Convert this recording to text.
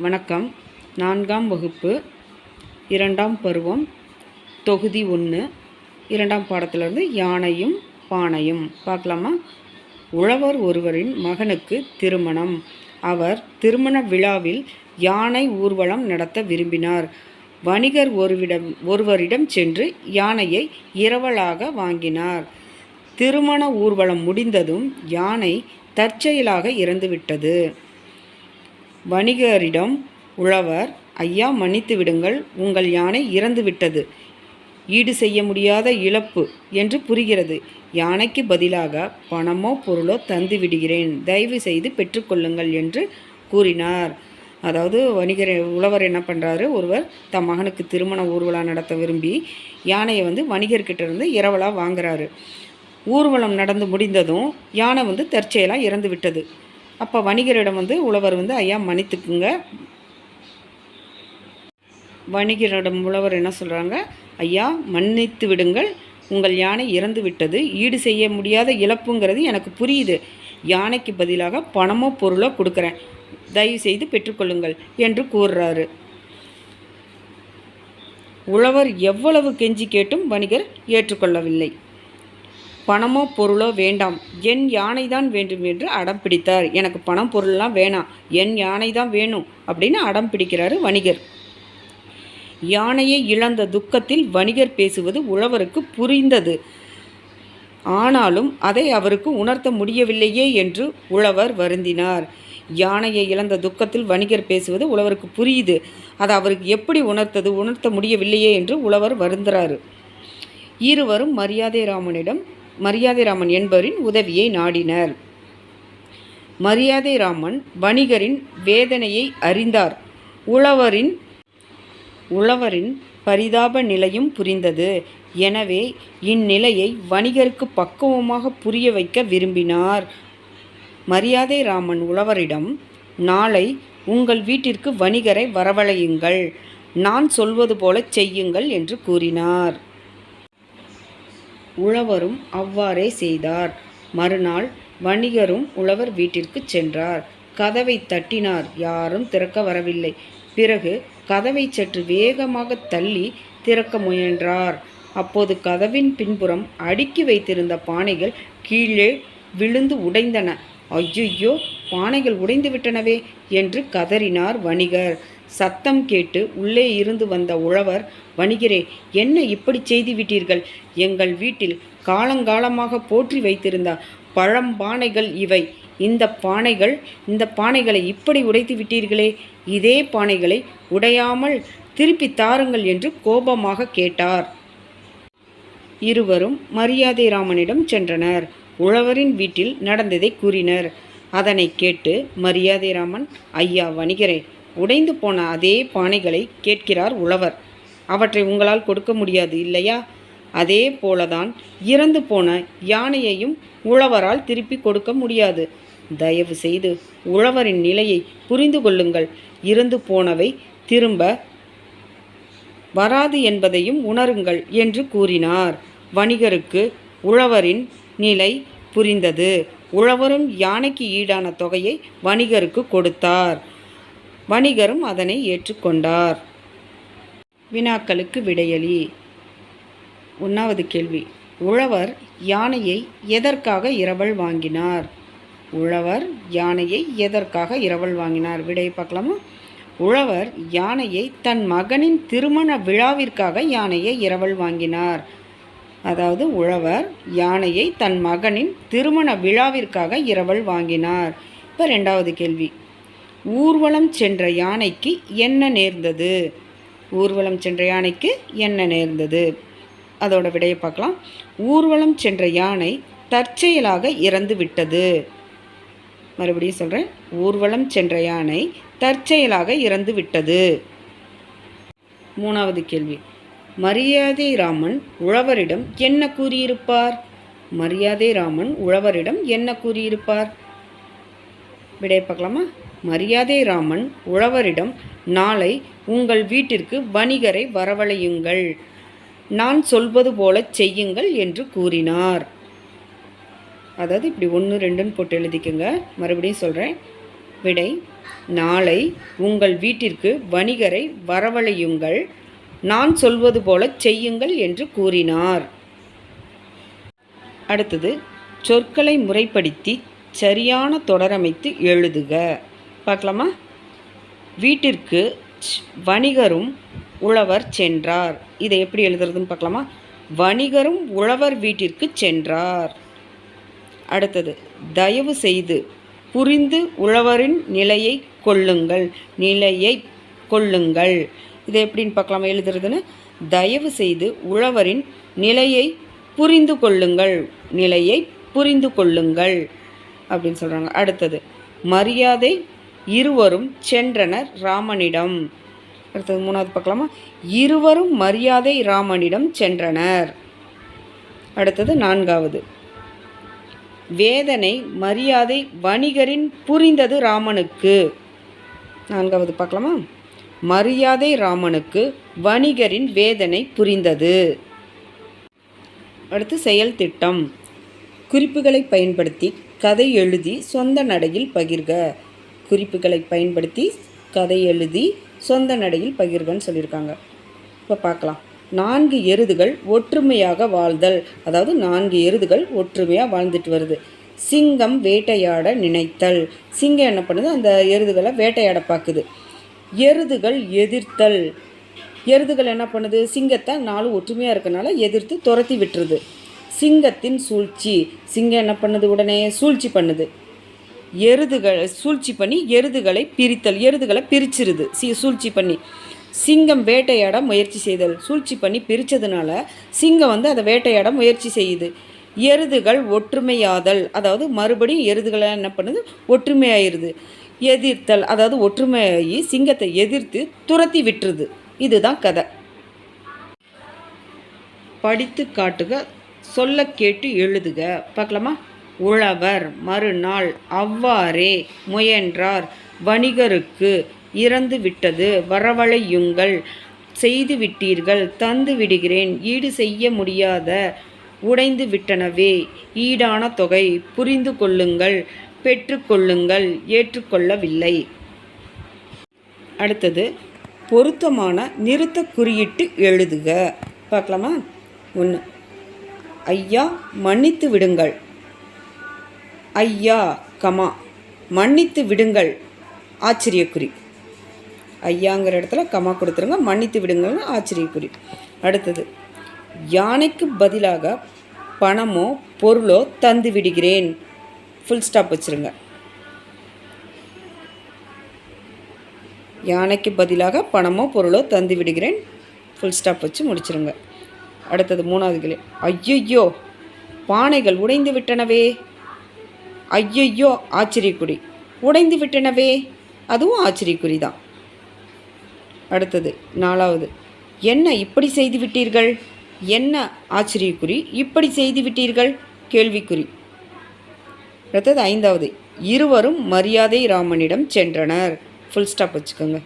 வணக்கம். 4ஆம் வகுப்பு 2ஆம் பருவம் தொகுதி 1 2ஆம் பாடத்திலிருந்து யானையும் பானையும் பார்க்கலாமா? உழவர் ஒருவரின் மகனுக்கு திருமணம். அவர் திருமண விழாவில் யானை ஊர்வலம் நடத்த விரும்பினார். வணிகர் ஒருவரிடம் சென்று யானையை இரவலாக வாங்கினார். திருமண ஊர்வலம் முடிந்ததும் யானை தற்செயலாக இறந்துவிட்டது. வணிகரிடம் உழவர், ஐயா மன்னித்து விடுங்கள், உங்கள் யானை இறந்துவிட்டது, ஈடு செய்ய முடியாத இழப்பு என்று புரிகிறது. யானைக்கு பதிலாக பணமோ பொருளோ தந்து விடுகிறேன், தயவு செய்து பெற்றுக்கொள்ளுங்கள் என்று கூறினார். அதாவது உழவர் என்ன பண்ணுறாரு, ஒருவர் தம் மகனுக்கு திருமண ஊர்வலம் நடத்த விரும்பி யானையை வணிகர்கிட்ட இருந்து இரவலாக வாங்குறாரு. ஊர்வலம் நடந்து முடிந்ததும் யானை தற்செயலாக இறந்து விட்டது. அப்போ வணிகரிடம் உழவர் ஐயா மன்னித்துக்குங்க. வணிகரிடம் உழவர் என்ன சொல்கிறாங்க, ஐயா மன்னித்து விடுங்கள், உங்கள் யானை இறந்து விட்டது, ஈடு செய்ய முடியாத இழப்புங்கிறது எனக்கு புரியுது, யானைக்கு பதிலாக பணமோ பொருளோ கொடுக்குறேன், தயவு செய்து பெற்றுக்கொள்ளுங்கள் என்று கூறுறாரு. உழவர் எவ்வளவு கெஞ்சி கேட்டும் வணிகர் ஏற்றுக்கொள்ளவில்லை. பணமோ பொருளோ வேண்டாம், என் யானை தான் வேண்டும் என்று அடம் பிடித்தார். எனக்கு பணம் பொருள்லாம் வேணாம், என் யானை தான் வேணும் அப்படின்னு அடம் பிடிக்கிறாரு வணிகர். யானையை இழந்த துக்கத்தில் வணிகர் பேசுவது உழவருக்கு புரிந்தது. ஆனாலும் அதை அவருக்கு உணர்த்த முடியவில்லையே என்று உழவர் வருந்தினார். யானையை இழந்த துக்கத்தில் வணிகர் பேசுவது உழவருக்கு புரியுது, அதை அவருக்கு எப்படி உணர்த்த முடியவில்லையே என்று உழவர் வருந்துறாரு. இருவரும் மரியாதைராமன் என்பவரின் உதவியை நாடினர். மரியாதைராமன் வணிகரின் வேதனையை அறிந்தார். உழவரின் பரிதாப நிலையும் புரிந்தது. எனவே இந்நிலையை வணிகருக்கு பக்குவமாக புரிய வைக்க விரும்பினார். மரியாதைராமன் உழவரிடம், நாளை உங்கள் வீட்டிற்கு வணிகரை வரவழையுங்கள், நான் சொல்வது போல செய்யுங்கள் என்று கூறினார். உழவரும் அவ்வாறே செய்தார். மறுநாள் வணிகரும் உழவர் வீட்டிற்கு சென்றார். கதவை தட்டினார். யாரும் திறக்க வரவில்லை. பிறகு கதவை சற்று வேகமாக தள்ளி திறக்க முயன்றார். அப்போது கதவின் பின்புறம் அடுக்கி வைத்திருந்த பானைகள் கீழே விழுந்து உடைந்தன. ஐயோ, பானைகள் உடைந்து விட்டனவே என்று கதறினார் வணிகர். சத்தம் கேட்டு உள்ளே இருந்து வந்த உழவர், வணிகரே, என்ன இப்படி செய்து விட்டீர்கள்? எங்கள் வீட்டில் காலங்காலமாக போற்றி வைத்திருந்த பழம்பானைகள் இவை. இந்த பானைகளை இப்படி உடைத்து விட்டீர்களே, இதே பானைகளை உடையாமல் திருப்பி தாருங்கள் என்று கோபமாக கேட்டார். இருவரும் மரியாதைராமனிடம் சென்றனர். உழவரின் வீட்டில் நடந்ததை கூறினர். அதனை கேட்டு மரியாதைராமன், ஐயா வணிகரே, உடைந்து போன அதே பானைகளை கேட்கிறார் உழவர். அவற்றை உங்களால் கொடுக்க முடியாது இல்லையா? அதே போலதான் இறந்து போன யானையையும் உழவரால் திருப்பி கொடுக்க முடியாது. தயவு செய்து உழவரின் நிலையை புரிந்து கொள்ளுங்கள். இறந்து போனவை திரும்ப வராது என்பதையும் உணருங்கள் என்று கூறினார். வணிகருக்கு உழவரின் நிலை புரிந்தது. உழவரும் யானைக்கு ஈடான தொகையை வணிகருக்கு கொடுத்தார். வணிகரும் அதனை ஏற்றுக்கொண்டார். வினாக்களுக்கு விடையளி. 1வது கேள்வி, உழவர் யானையை எதற்காக இரவல் வாங்கினார்? உழவர் யானையை எதற்காக இரவல் வாங்கினார்? விடை பார்க்கலாமா? உழவர் யானையை தன் மகனின் திருமண விழாவிற்காக யானையை இரவல் வாங்கினார். அதாவது உழவர் யானையை தன் மகனின் திருமண விழாவிற்காக இரவல் வாங்கினார். இப்போ 2வது கேள்வி, ஊர்வலம் சென்ற யானைக்கு என்ன நேர்ந்தது? ஊர்வலம் சென்ற யானைக்கு என்ன நேர்ந்தது? அதோட விடையை பார்க்கலாம். ஊர்வலம் சென்ற யானை தற்செயலாக இறந்து விட்டது. மறுபடியும் சொல்கிறேன், ஊர்வலம் சென்ற யானை தற்செயலாக இறந்து விட்டது. 3வது கேள்வி, மரியாதைராமன் உழவரிடம் என்ன கூறியிருப்பார்? மரியாதைராமன் உழவரிடம் என்ன கூறியிருப்பார்? விடை பார்க்கலாமா? மரியாதைராமன் உழவரிடம், நாளை உங்கள் வீட்டிற்கு வணிகரை வரவழையுங்கள், நான் சொல்வது போல செய்யுங்கள் என்று கூறினார். அதாவது இப்படி 1 2ன்னு போட்டு எழுதிக்கோங்க. மறுபடியும் சொல்கிறேன், விடை: நாளை உங்கள் வீட்டிற்கு வணிகரை வரவழையுங்கள், நான் சொல்வது போலச் செய்யுங்கள் என்று கூறினார். அடுத்தது, சொற்களை முறைப்படுத்தி சரியான தொடரமைத்து எழுதுக. பார்க்கலாமா? வீட்டிற்கு வணிகரும் உழவர் சென்றார். இதை எப்படி எழுதுறதுன்னு பார்க்கலாமா? வணிகரும் உழவர் வீட்டிற்கு சென்றார். அடுத்தது, தயவு செய்து புரிந்து உழவரின் நிலையை கொள்ளுங்கள். நிலையை கொள்ளுங்கள். இதை எப்படின்னு பார்க்கலாமா எழுதுறதுன்னு? தயவு செய்து உழவரின் நிலையை புரிந்து கொள்ளுங்கள். நிலையை புரிந்து கொள்ளுங்கள் அப்படின்னு சொல்கிறாங்க. அடுத்தது, மரியாதை இருவரும் சென்றனர் ராமனிடம். அடுத்தது மூணாவது பார்க்கலாமா? இருவரும் மரியாதை ராமனிடம் சென்றனர். அடுத்தது நான்காவது, வேதனை மரியாதை வணிகரின் புரிந்தது ராமனுக்கு. நான்காவது பார்க்கலாமா? மரியாதை ராமனுக்கு, வணிகரின் வேதனை புரிந்தது. அடுத்து செயல் திட்டம். குறிப்புகளை பயன்படுத்தி கதை எழுதி சொந்த நடையில் பகிர்க. குறிப்புகளை பயன்படுத்தி கதை எழுதி சொந்த நடையில் பகிர்கன்னு சொல்லியிருக்காங்க. இப்போ பார்க்கலாம். 4 எருதுகள் ஒற்றுமையாக வாழ்தல். அதாவது 4 எருதுகள் ஒற்றுமையாக வாழ்ந்துட்டு வருது. சிங்கம் வேட்டையாட நினைத்தல். சிங்கம் என்ன பண்ணுது? அந்த எருதுகளை வேட்டையாட பார்க்குது. எருதுகள் எதிர்த்தல். எருதுகள் என்ன பண்ணுது? சிங்கத்தை 4 ஒற்றுமையாக இருக்கனால எதிர்த்து துரத்தி விட்டுருது. சிங்கத்தின் சூழ்ச்சி. சிங்கம் என்ன பண்ணுது? உடனே சூழ்ச்சி பண்ணுது. எருதுகள் சூழ்ச்சி பண்ணி எருதுகளை பிரித்தல். எருதுகளை பிரிச்சிருது சூழ்ச்சி பண்ணி. சிங்கம் வேட்டையாட முயற்சி செய்தல். சூழ்ச்சி பண்ணி பிரித்ததுனால சிங்கம் அதை வேட்டையாட முயற்சி செய்யுது. எருதுகள் ஒற்றுமையாதல். அதாவது மறுபடியும் எருதுகளை என்ன பண்ணுது? ஒற்றுமையாயிருது. எதிர்த்தல். அதாவது ஒற்றுமையாகி சிங்கத்தை எதிர்த்து துரத்தி விட்டுருது. இதுதான் கதை. படித்து காட்டுக, சொல்ல கேட்டு எழுதுக. பார்க்கலாமா? உழவர் மறுநாள் அவ்வாறே முயன்றார், வணிகருக்கு இறந்து விட்டது, வரவழையுங்கள், செய்து விட்டீர்கள், தந்து விடுகிறேன், ஈடு செய்ய முடியாத உடைந்து விட்டனவே, ஈடான தொகை புரிந்து கொள்ளுங்கள், பெற்றுக்கொள்ளுங்கள், ஏற்றுக்கொள்ளவில்லை. அடுத்தது, பொருத்தமான நிறுத்த குறியிட்டு எழுதுக. பார்க்கலாமா? 1. ஐயா மன்னித்து விடுங்கள். ஐயா கமா மன்னித்து விடுங்கள் ஆச்சரியக்குறி. ஐயாங்கிற இடத்துல கமா கொடுத்துருங்க. மன்னித்து விடுங்கள்னு ஆச்சரியக்குறி. அடுத்தது, யானைக்கு பதிலாக பணமோ பொருளோ தந்து விடுகிறேன். ஃபுல் ஸ்டாப் வச்சுருங்க. யானைக்கு பதிலாக பணமோ பொருளோ தந்து விடுகிறேன், ஃபுல் ஸ்டாப் வச்சு முடிச்சிருங்க. அடுத்தது 3வது கேள்வி. ஐயையோ பானைகள் உடைந்து விட்டனவே. ஐயையோ ஆச்சரியக்குறி. உடைந்து விட்டனவே, அதுவும் ஆச்சரியக்குறி தான். அடுத்தது 4வது, என்ன இப்படி செய்து விட்டீர்கள். என்ன ஆச்சரியக்குறி, இப்படி செய்து விட்டீர்கள் கேள்விக்குறி. அடுத்தது 5வது, இருவரும் மரியாதை ராமனிடம் சென்றனர். ஃபுல் ஸ்டாப் வச்சுக்கோங்க.